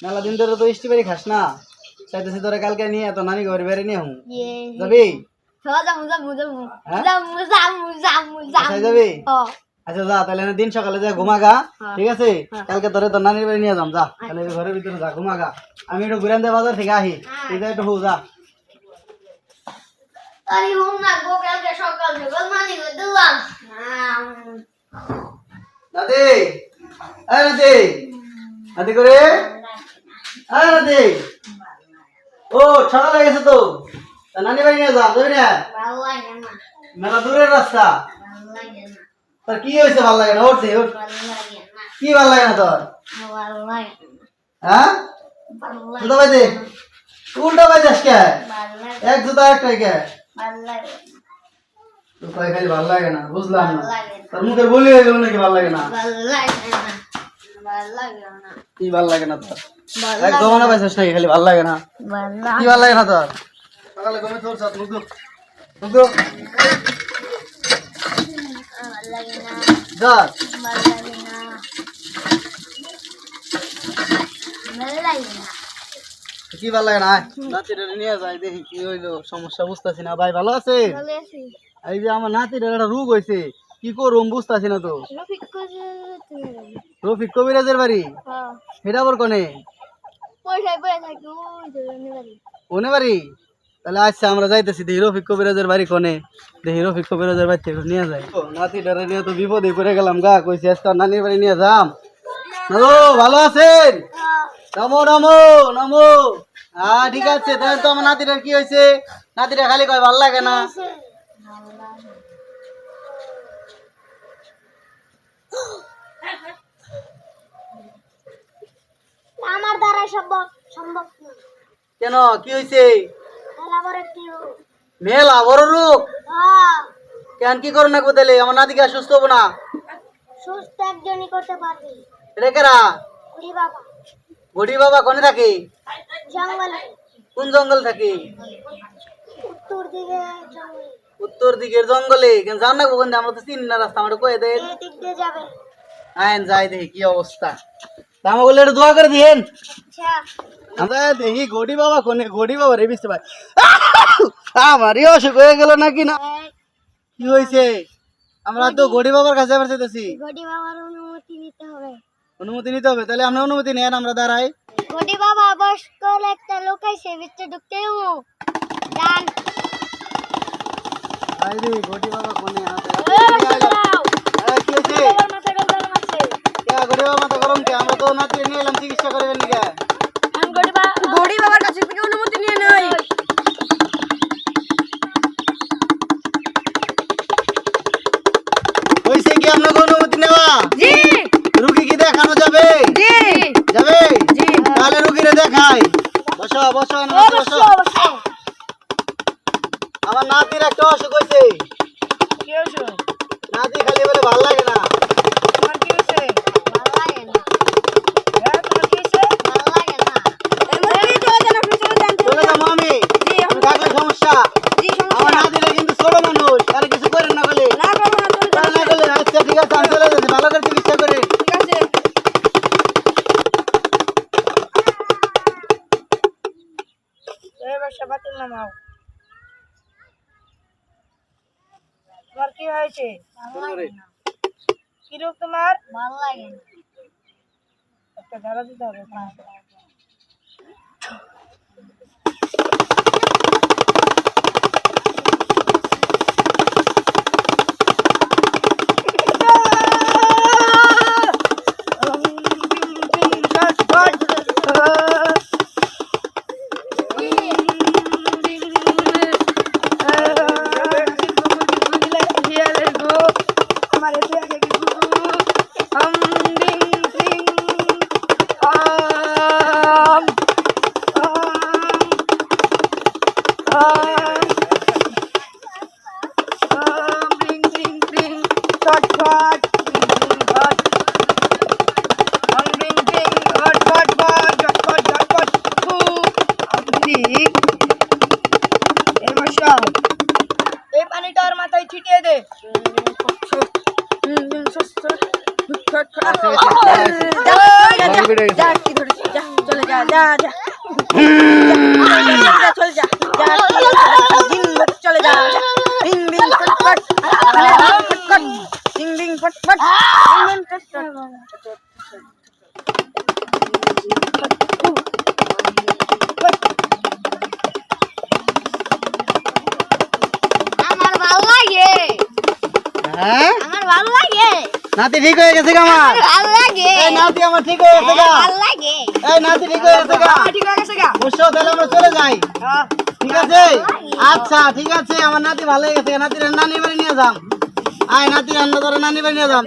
মেলা দিন ধরে তো স্ট্রবেরি খাস না, চাইতেছি তোরা কালকে নিয়ে তো নানি ঘরে বেড়ে নিয়ে হুম যাবি? আচ্ছা যাবি? আচ্ছা যা তাহলে দিন সকালে যা ঘুমাগা, ঠিক আছে? কালকে তোরে তোর নানির বাড়ি নিয়ে যাম, যা তাহলে ঘরের ভিতরে যা ঘুমাগা। আমি একটু ঘুরে আনতে বাজার থেকে আহি, তুই যা একটু হু যা। নাতি, এই নাতি, নাতি করে, এই নাতি, ও সকাল হয়ে গেছে তো, তা নানি বাড়ি নিয়ে যাম, যাবি না? মেলা দূরের রাস্তা, তোর কি হয়েছে? ভাল লাগে না? উঠছি উঠ। কি ভাল লাগে না তোর? হ্যাঁ জুতা বাইতে উল্টা বাইতাস কে? এক জুতা একটাই কে? তোর কয় খালি ভাল লাগে না, বুঝলাম না। তোর মুখের বলি হয়ে গেল নাকি ভাল লাগে না? কি ভাল লাগে না তোর? এক জমানা পাইছিস নাকি খালি ভাল লাগে না? কি ভাল লাগে না তোর? সকালে ঘুমে তোর সাথে মুখ মুখ যা। কি ভাল লাগে না? নাতিটা নিয়ে যাই দেখি কি হইলো, সমস্যা বুঝতেছি না। ভাই ভালো আছে? এই যে আমার নাতিটার একটা রোগ হয়েছে, কি করুম বুঝতেছি না তো। রফিক কবিরাজের বাড়ি? সেটা আবার কোনে? ওনে বাড়ি? তাহলে আচ্ছা আমরা যাইতেছি, দেখি রফিক কবিরাজের বাড়ি কোনে, দেখি রফিক কবিরাজের বাড়ি থেকে নিয়ে যাই। নাতিটারে নিয়ে তো বিপদে পড়ে গেলাম গা, কইছি আজকে নানির বাড়ি নিয়ে যাম। হ্যালো ভালো আছেন? নমো নমো নমো। হ্যাঁ ঠিক আছে। তাহলে তো আমার নাতিটার কি হয়েছে? নাতিটা খালি কয় ভাল লাগে না। আমার দ্বারা সম্ভব না। কেন কি হয়েছে? মেলা বড় মেলা বড় একটি রোগ। রোগ? কেন কি করো না কোথালে? আমার নাতিকে আর সুস্থ হবো না? সুস্থ একজনই করতে পারবে। এটা কেরা? বুড়ি বাবা। গড়ি বাবা কোনে থাকে? জঙ্গলে। কোন জঙ্গল থাকে? উত্তর দিকে জঙ্গলে। উত্তর দিকের জঙ্গলে? কেন জান না কোন? আমরা তো চিনি না রাস্তা, আমরা কয়ে দেন। এই দিক দিয়ে যাবে। আইন যাই দেখি কি অবস্থা। তা আমাকে বলে একটু দোয়া করে দিয়েন। আচ্ছা। আমরা দেখি গড়ি বাবা কোনে, গড়ি বাবা রে বুঝতে পাই। আমারই অসুখ হয়ে গেল নাকি না? কি হয়েছে? আমরা তো গড়ি বাবার কাছে আবার চাইতেছি। গড়ি বাবার অনুমতি নিতে হবে। অনুমতি নিতে হবে? তাহলে আমরা অনুমতি নেন, আমরা দাঁড়াই। গড়ি বাবা বয়স্ক একটা লোক আইছে, ভিতরে ঢুকতে হবো। ডান। আইরে গড়ি বাবা কোনে? হাতে দাও। কি হয়েছে? বাবার মাথা গরম আছে। কে গড়ি বাবা মাথা গরম কে? আমরা তো নাতি নিয়ে এলাম চিকিৎসা করবেন নাকি? আমি গড়ি বাবার কাছে থেকে অনুমতি নিয়ে নই। হয়েছে কি আপনাকে অনুমতি নেওয়া? জি রুগী কি দেখানো যাবে? জি যাবে? জি। তাহলে রুগীরে দেখাই। বসো বসো বসো। আমার নাতির একটা অসুখ হয়েছে। কি হইছে? নাতি খালি বলে ভাল লাগে না। তোমার কি হইছে? ভালো লাগে না। হ্যাঁ তোমার কি হইছে? ভালো লাগে না। এমনি চলে যান, আপনি চলে যান। চলে যাবো আমি? জি আমি থাকলে সমস্যা? জি আমার সমস্যা নাতিরা কিন্তু ছোট মানুষ, আর কিছু করেন না বলে। না করব না, চলে যান। না করলে আচ্ছা ঠিক আছে, আমি চলে যাচ্ছি, ভালো করে চিকিৎসা করে। ঠিক আছে। এবার সবাই নামাও। তোমার কি হয়েছে? কি রোগ তোমার? ভালো লাগে না। একটা ধারা দিতে হবে। যা যা যা চল যা যা দিন চলে যা বিং বিং ফটফট ফটফট বিং বিং ফটফট বিং বিং ফটফট আমার ভালো লাগে হ্যাঁ আমার ভালো লাগে নাতি ঠিক হয়ে গেছে গা আমার ভালো লাগে এই নাতি আমার ঠিক হয়ে গেছে গা ভালো লাগে এই নাতি ঠিক হয়ে গেছে গা ঠিক হয়ে গেছে গা বুঝছো তাহলে আমরা চলে যাই ঠিক আছে আচ্ছা ঠিক আছে আমার নাতি ভালো হয়ে গেছে নাতির নানি বাড়ি নিয়ে যাম আয় নাতি রান্না করে নানি বাড়ি নিয়ে যাম